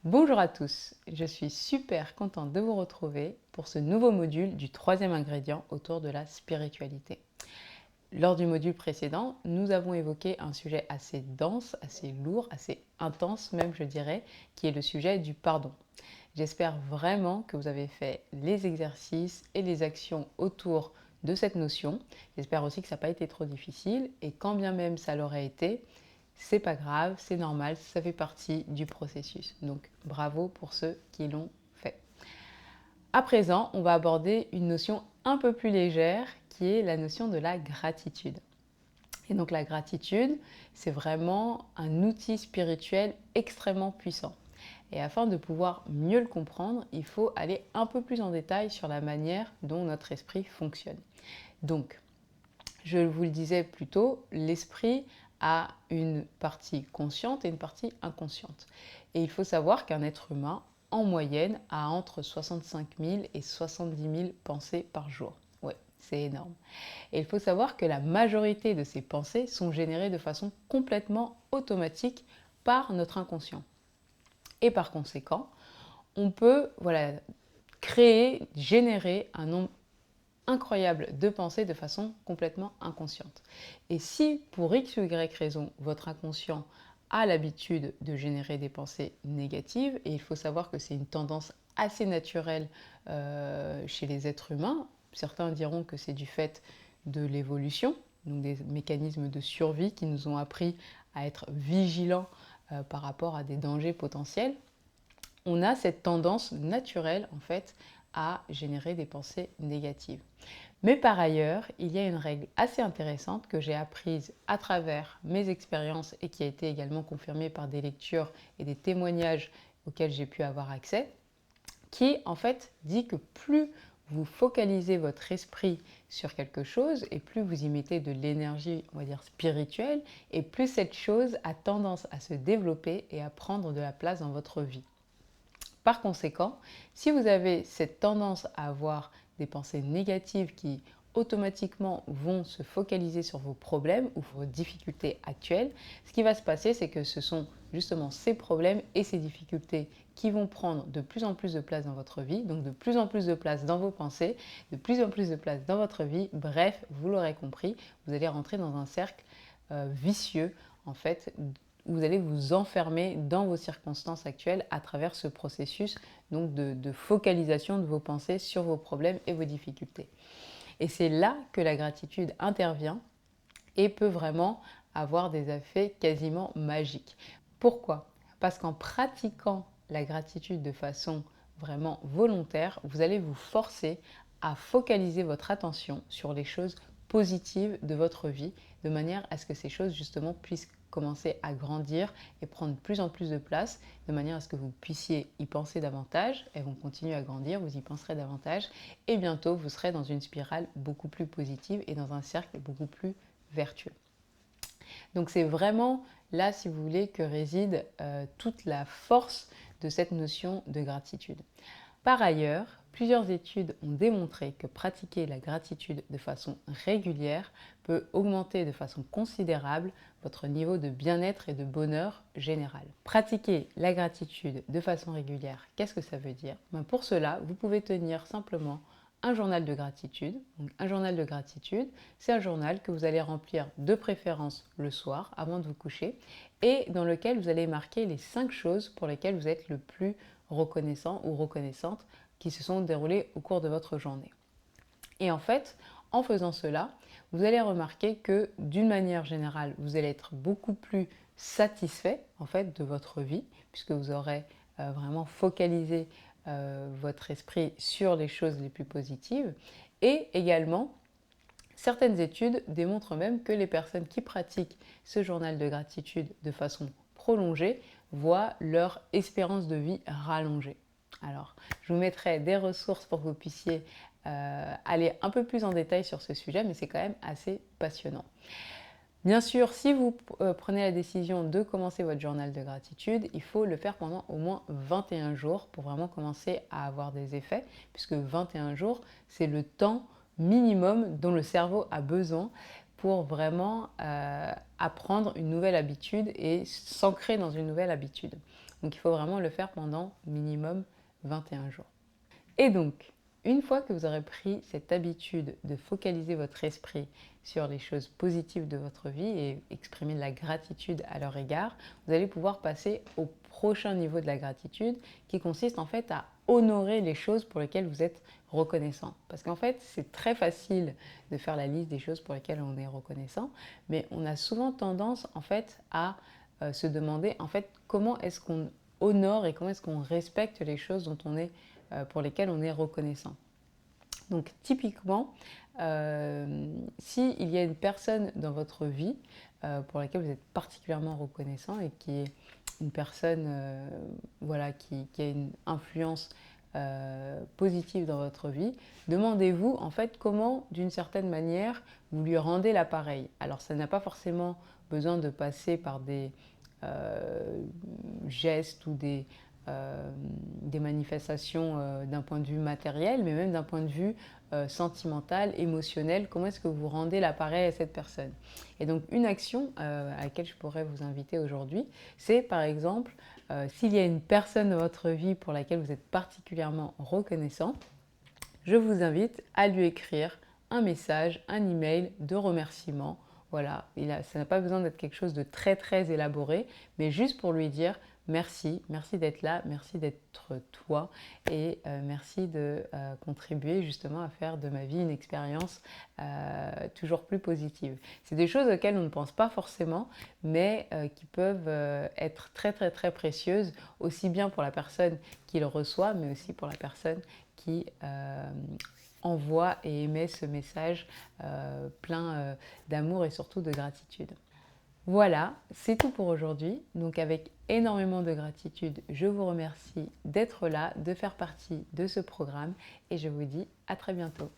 Bonjour à tous, je suis super contente de vous retrouver pour ce nouveau module du troisième ingrédient autour de la spiritualité. Lors du module précédent, nous avons évoqué un sujet assez dense, assez lourd, assez intense même je dirais, qui est le sujet du pardon. J'espère vraiment que vous avez fait les exercices et les actions autour de cette notion. J'espère aussi que ça n'a pas été trop difficile et quand bien même ça l'aurait été, c'est pas grave, c'est normal, ça fait partie du processus. Donc bravo pour ceux qui l'ont fait. À présent, on va aborder une notion un peu plus légère qui est la notion de la gratitude. Et donc la gratitude, c'est vraiment un outil spirituel extrêmement puissant. Et afin de pouvoir mieux le comprendre, il faut aller un peu plus en détail sur la manière dont notre esprit fonctionne. Donc, je vous le disais plus tôt, l'esprit a une partie consciente et une partie inconsciente. Et il faut savoir qu'un être humain, en moyenne, a entre 65 000 et 70 000 pensées par jour. Oui, c'est énorme. Et il faut savoir que la majorité de ces pensées sont générées de façon complètement automatique par notre inconscient. Et par conséquent, on peut créer, générer un nombre incroyable de pensées de façon complètement inconsciente. Et si pour X ou Y raison, votre inconscient a l'habitude de générer des pensées négatives, et il faut savoir que c'est une tendance assez naturelle chez les êtres humains, certains diront que c'est du fait de l'évolution, donc des mécanismes de survie qui nous ont appris à être vigilants par rapport à des dangers potentiels, on a cette tendance naturelle en fait à générer des pensées négatives. Mais par ailleurs, il y a une règle assez intéressante que j'ai apprise à travers mes expériences et qui a été également confirmée par des lectures et des témoignages auxquels j'ai pu avoir accès, qui en fait dit que plus vous focalisez votre esprit sur quelque chose et plus vous y mettez de l'énergie, on va dire spirituelle, et plus cette chose a tendance à se développer et à prendre de la place dans votre vie. Par conséquent, si vous avez cette tendance à avoir des pensées négatives qui automatiquement vont se focaliser sur vos problèmes ou vos difficultés actuelles, ce qui va se passer, c'est que ce sont justement ces problèmes et ces difficultés qui vont prendre de plus en plus de place dans votre vie, donc de plus en plus de place dans vos pensées, de plus en plus de place dans votre vie. Bref, vous l'aurez compris, vous allez rentrer dans un cercle vicieux en fait, vous allez vous enfermer dans vos circonstances actuelles à travers ce processus donc de focalisation de vos pensées sur vos problèmes et vos difficultés. Et c'est là que la gratitude intervient et peut vraiment avoir des effets quasiment magiques. Pourquoi? Parce qu'en pratiquant la gratitude de façon vraiment volontaire, vous allez vous forcer à focaliser votre attention sur les choses positives de votre vie, de manière à ce que ces choses justement puissent commencer à grandir et prendre de plus en plus de place, de manière à ce que vous puissiez y penser davantage. Elles vont continuer à grandir, vous y penserez davantage et bientôt vous serez dans une spirale beaucoup plus positive et dans un cercle beaucoup plus vertueux. Donc c'est vraiment là, si vous voulez, que réside toute la force de cette notion de gratitude. Par ailleurs, plusieurs études ont démontré que pratiquer la gratitude de façon régulière peut augmenter de façon considérable votre niveau de bien-être et de bonheur général. Pratiquer la gratitude de façon régulière, qu'est-ce que ça veut dire? Pour cela, vous pouvez tenir simplement un journal de gratitude. Donc, un journal de gratitude, c'est un journal que vous allez remplir de préférence le soir avant de vous coucher et dans lequel vous allez marquer les 5 choses pour lesquelles vous êtes le plus reconnaissant ou reconnaissante qui se sont déroulées au cours de votre journée. Et en fait, en faisant cela, vous allez remarquer que d'une manière générale, vous allez être beaucoup plus satisfait en fait de votre vie puisque vous aurez vraiment focalisé votre esprit sur les choses les plus positives et également certaines études démontrent même que les personnes qui pratiquent ce journal de gratitude de façon prolongée voient leur espérance de vie rallongée. Alors, je vous mettrai des ressources pour que vous puissiez aller un peu plus en détail sur ce sujet, mais c'est quand même assez passionnant. Bien sûr, si vous prenez la décision de commencer votre journal de gratitude, il faut le faire pendant au moins 21 jours pour vraiment commencer à avoir des effets, puisque 21 jours, c'est le temps minimum dont le cerveau a besoin pour vraiment apprendre une nouvelle habitude et s'ancrer dans une nouvelle habitude. Donc il faut vraiment le faire pendant minimum 21 jours. Et donc, une fois que vous aurez pris cette habitude de focaliser votre esprit sur les choses positives de votre vie et exprimer de la gratitude à leur égard, vous allez pouvoir passer au prochain niveau de la gratitude qui consiste en fait à honorer les choses pour lesquelles vous êtes reconnaissant. Parce qu'en fait, c'est très facile de faire la liste des choses pour lesquelles on est reconnaissant, mais on a souvent tendance en fait à se demander en fait comment est-ce qu'on honore et comment est-ce qu'on respecte les choses pour lesquelles on est reconnaissant. Donc typiquement, s'il y a une personne dans votre vie pour laquelle vous êtes particulièrement reconnaissant et qui est une personne voilà, qui a une influence positive dans votre vie, demandez-vous en fait comment, d'une certaine manière, vous lui rendez l'appareil. Alors ça n'a pas forcément besoin de passer par des gestes ou des manifestations d'un point de vue matériel, mais même d'un point de vue sentimental, émotionnel. Comment est-ce que vous rendez l'appareil à cette personne? Et donc une action à laquelle je pourrais vous inviter aujourd'hui, c'est par exemple, s'il y a une personne dans votre vie pour laquelle vous êtes particulièrement reconnaissant, je vous invite à lui écrire un message, un email de remerciement. Voilà, ça n'a pas besoin d'être quelque chose de très très élaboré, mais juste pour lui dire merci, merci d'être là, merci d'être toi et merci de contribuer justement à faire de ma vie une expérience toujours plus positive. C'est des choses auxquelles on ne pense pas forcément, mais qui peuvent être très très très précieuses, aussi bien pour la personne qui le reçoit, mais aussi pour la personne qui envoie et émet ce message plein d'amour et surtout de gratitude. Voilà, c'est tout pour aujourd'hui. Donc avec énormément de gratitude, je vous remercie d'être là, de faire partie de ce programme et je vous dis à très bientôt.